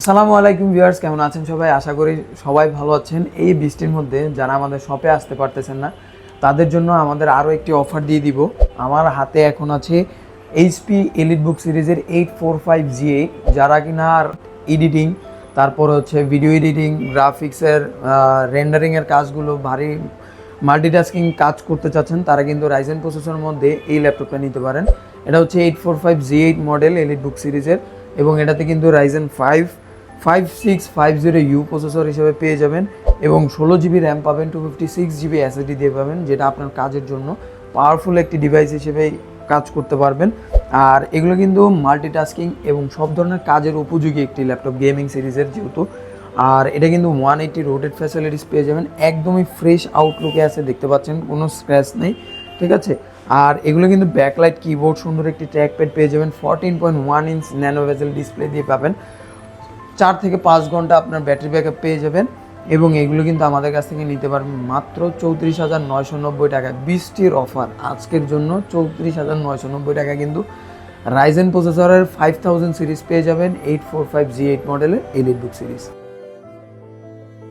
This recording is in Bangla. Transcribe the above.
আসসালামু আলাইকুম ভিউয়ার্স, কেমন আছেন সবাই? আশা করি সবাই ভালো আছেন। এই বৃষ্টির মধ্যে যারা আমাদের শপে আসতে পারতেছেন না তাদের জন্য আমাদের আরও একটি অফার দিয়ে দিব। আমার হাতে এখন আছে এইচপি এলিট বুক সিরিজের 845G8, যারা কিনা আর এডিটিং, তারপর হচ্ছে ভিডিও এডিটিং, গ্রাফিক্সের রেন্ডারিংয়ের কাজগুলো ভারী মাল্টিটাস্কিং কাজ করতে চাচ্ছেন, তারা কিন্তু রাইজেন প্রসেসরের মধ্যে এই ল্যাপটপটা নিতে পারেন। এটা হচ্ছে 845G8 মডেল এলিট বুক সিরিজের, এবং এটাতে কিন্তু রাইজেন 5650U প্রসেসর হিসেবে পেয়ে যাবেন, এবং 16GB র্যাম পাবেন, 256GB SSD দিয়ে পাবেন, যেটা আপনার কাজের জন্য পাওয়ারফুল একটি ডিভাইস হিসেবে কাজ করতে পারবেন। আর এগুলো কিন্তু মাল্টিটাস্কিং এবং সব ধরনের কাজের উপযোগী একটি ল্যাপটপ, গেমিং সিরিজের যেহেতু। আর এটা কিন্তু 180 রোটেট ফ্যাসিলিটিস পেয়ে যাবেন, একদমই ফ্রেশ আউটলুকে আছে, দেখতে পাচ্ছেন কোনো স্ক্র্যাচ নেই, ঠিক আছে। আর এগুলো কিন্তু ব্যাকলাইট কিবোর্ড, সুন্দর একটি ট্র্যাকপ্যাড পেয়ে যাবেন, 14.1 ইঞ্চ ন্যানো বেজেল ডিসপ্লে দিয়ে পাবেন, 4 থেকে 5 ঘন্টা আপনার ব্যাটারি ব্যাকআপ পেয়ে যাবেন। এবং এগুলো কিন্তু আমাদের কাছ থেকে নিতে পারবেন মাত্র 34,990 টাকায়। 20টির অফার আজকের জন্য 34,990 টাকা কিন্তু রাইজেন প্রসেসরের 5000 সিরিজ পেয়ে যাবেন, 845G8 মডেলের এলিট বুক সিরিজ।